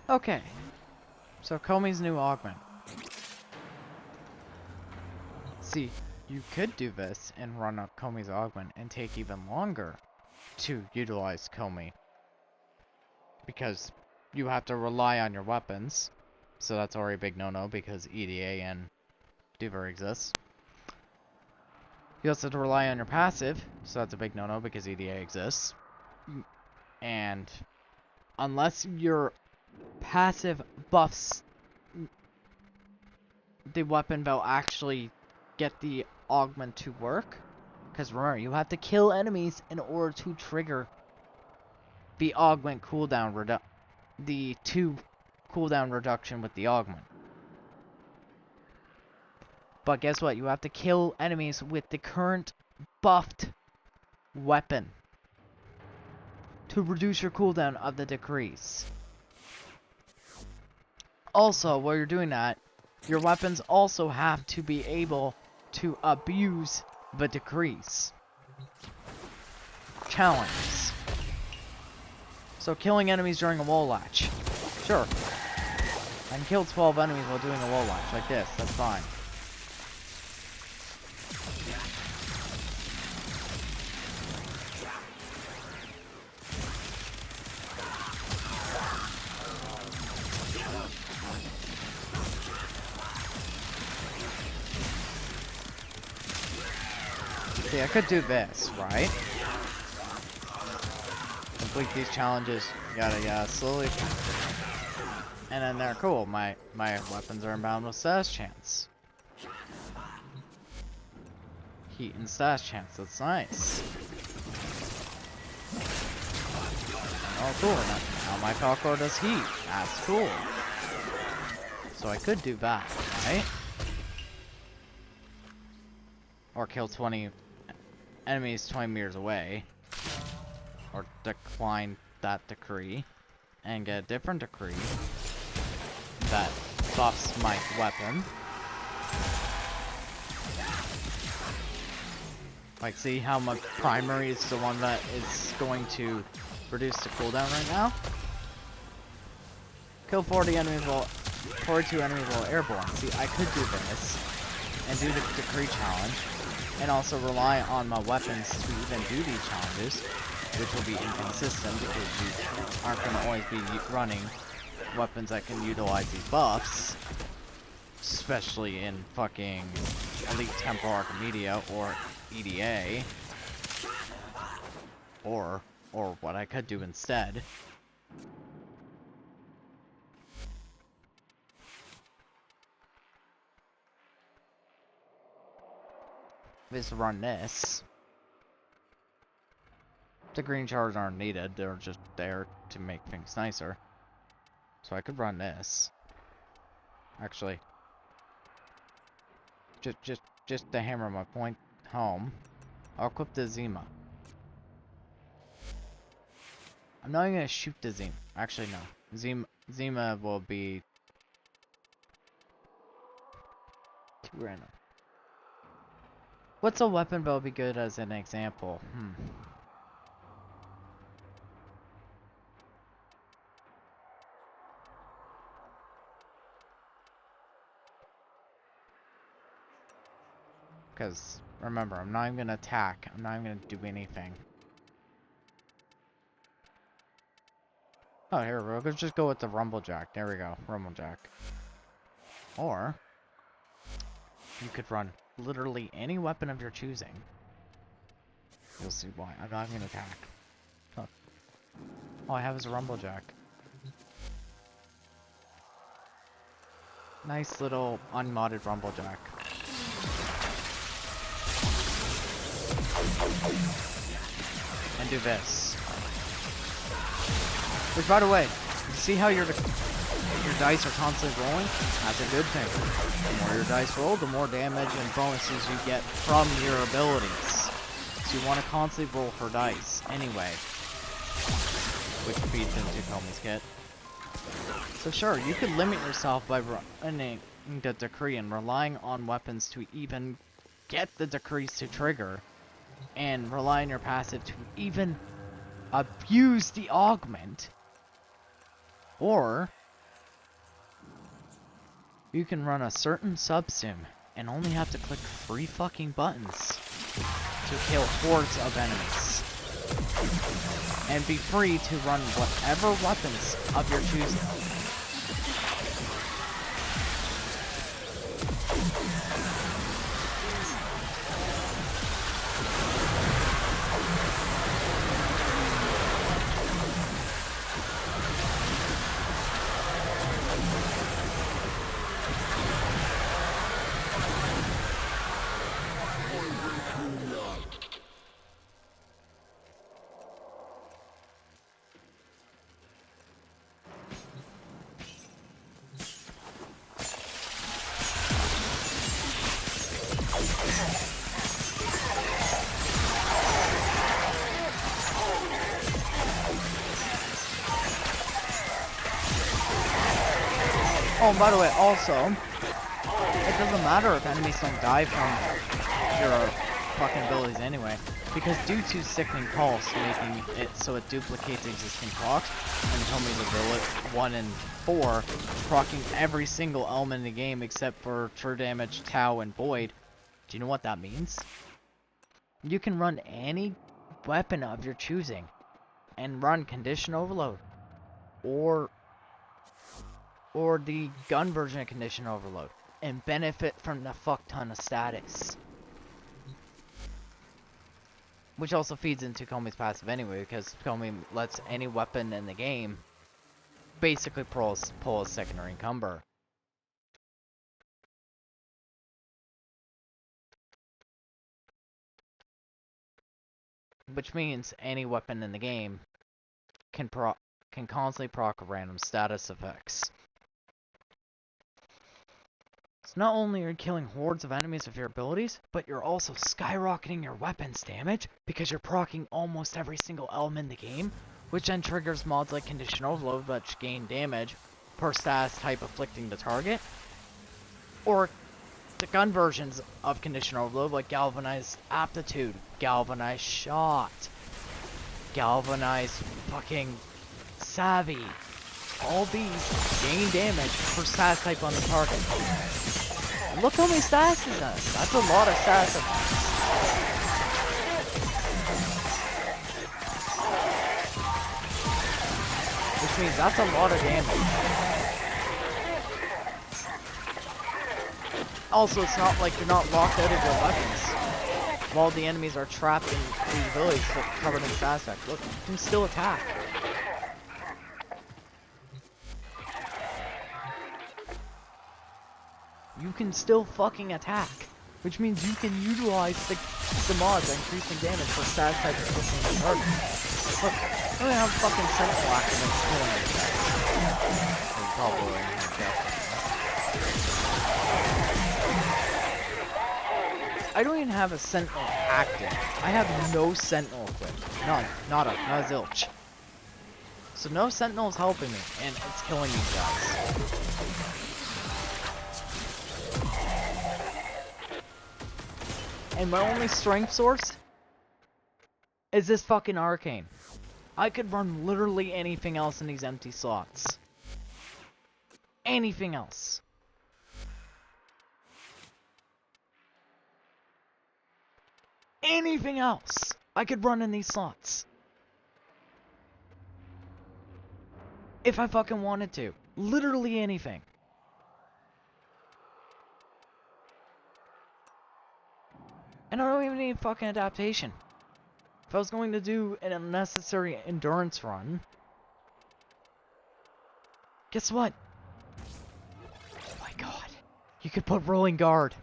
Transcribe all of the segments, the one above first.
Okay, so Koumei's new augment. See, you could do this and run up Koumei's augment and take even longer to utilize koumei. Because you have to rely on your weapons. So that's already a big no-no because EDA and Duver exists. You also have to rely on your passive, so that's a big no-no because EDA exists. And unless your passive buffs the weapon will actually get the augment to work. Because remember, you have to kill enemies in order to trigger the augment cooldown the 2 cooldown reduction with the augment. But guess what? You have to kill enemies with the current buffed weapon to reduce your cooldown of the decrease. Also, while you're doing that, your weapons also have to be able to abuse the decrease challenges. So killing enemies during a wall latch. Sure. I can kill 12 enemies while doing a wall latch like this. That's fine. See, I could do this, right? Complete these challenges, yada slowly. And then they're cool. My weapons are inbound with status chance. Heat and status chance, that's nice. Oh cool, now my Falcor does heat. That's cool. So I could do that, right? Or kill 20 enemies 20 meters away. Or decline that decree. And get a different decree that buffs my weapon. Like, see how my primary is the one that is going to reduce the cooldown right now? Kill 40 enemies while 42 enemies while airborne. See, I could do this and do the decree challenge, and also rely on my weapons to even do these challenges, which will be inconsistent because you aren't going to always be running weapons that can utilize these buffs, especially in fucking Elite Temporal Archimedia or EDA, or what I could do instead. Is run this. The green shards aren't needed, they're just there to make things nicer. So I could run this. Actually, just to hammer my point home, I'll equip the Zima. I'm not even gonna shoot the Zima. Actually, no. Zima will be too random. What's a weapon that will be good as an example? Because, remember, I'm not even going to attack. I'm not even going to do anything. Oh, here we go. Let's just go with the Rumblejack. There we go. Rumblejack. Or, you could run literally any weapon of your choosing. You'll see why. I'm not even going to attack. Oh. All I have is a Rumblejack. Nice little unmodded Rumblejack. And do this. Which, by the way, you see how your dice are constantly rolling? That's a good thing. The more your dice roll, the more damage and bonuses you get from your abilities. So you want to constantly roll for dice anyway. Which feeds into Koumei's kit. So sure, you could limit yourself by running the decree and relying on weapons to even get the decrees to trigger. And rely on your passive to even abuse the augment. Or you can run a certain sub-sim and only have to click 3 fucking buttons to kill hordes of enemies. And be free to run whatever weapons of your choosing. Oh, and by the way, also, it doesn't matter if enemies don't die from your fucking abilities anyway, because due to Sickening Pulse making it so it duplicates existing procs, and Koumei's ability 1 and 4, proccing every single element in the game except for True Damage, Tau, and Void, do you know what that means? You can run any weapon of your choosing, and run Condition Overload, or the gun version of Condition Overload, and benefit from the fuck ton of status. Which also feeds into Koumei's passive anyway, because Koumei lets any weapon in the game basically pull a secondary encumber. Which means any weapon in the game can constantly proc random status effects. So not only are you killing hordes of enemies with your abilities, but you're also skyrocketing your weapons damage because you're proccing almost every single element in the game, which then triggers mods like Condition Overload, which gain damage per status type afflicting the target, or the gun versions of Condition Overload like Galvanized Aptitude, Galvanized Shot, Galvanized fucking Savvy. All these gain damage per status type on the target. And look how many status is that. That's a lot of status effects. Which means that's a lot of damage. Also, it's not like you're not locked out of your weapons while the enemies are trapped in these abilities covered in status effects. Look, you can still attack. You can still fucking attack, which means you can utilize the mods increasing damage for status type of pushing the target. Look, I don't have fucking Sentinel activate killing these guys. Probably. I don't even have a Sentinel active. I have no Sentinel equipped. None. Not a zilch. So no Sentinel is helping me, and it's killing these guys. And my only strength source is this fucking arcane. I could run literally anything else in these empty slots. Anything else. Anything else I could run in these slots. If I fucking wanted to. Literally anything. And I don't even need fucking adaptation. If I was going to do an unnecessary endurance run, guess what? Oh my god. You could put rolling guard.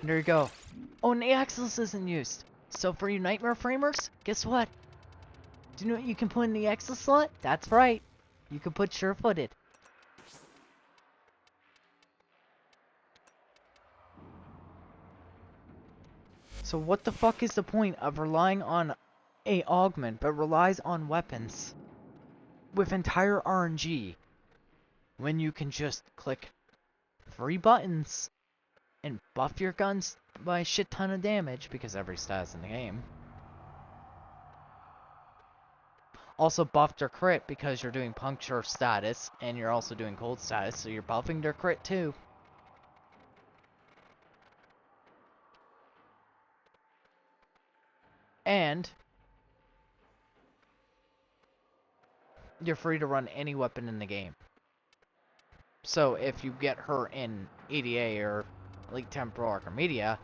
And there you go. Oh, and the Axis isn't used. So for you Nightmare Framers, guess what? Do you know what you can put in the Axis slot? That's right. You can put Sure-Footed. So what the fuck is the point of relying on a augment but relies on weapons with entire RNG when you can just click 3 buttons and buff your guns by a shit ton of damage because every status in the game. Also buffed her crit because you're doing puncture status and you're also doing cold status, so you're buffing their crit too. And you're free to run any weapon in the game. So if you get her in EDA or Elite Temporal Archimedia,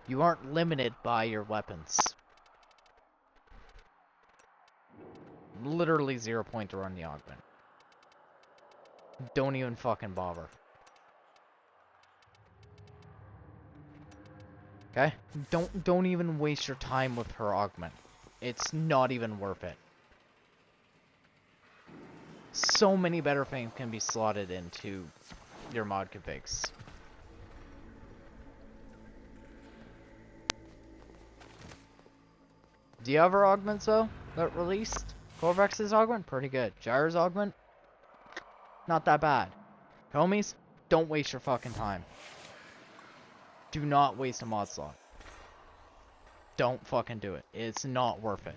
you aren't limited by your weapons. Literally 0 point to run the augment. Don't even fucking bother. Okay? Don't even waste your time with her augment. It's not even worth it. So many better things can be slotted into your mod configs. Do you have her augments though that released? Corvex's augment? Pretty good. Gyro's augment? Not that bad. Homies, don't waste your fucking time. Do not waste a mod slot. Don't fucking do it. It's not worth it.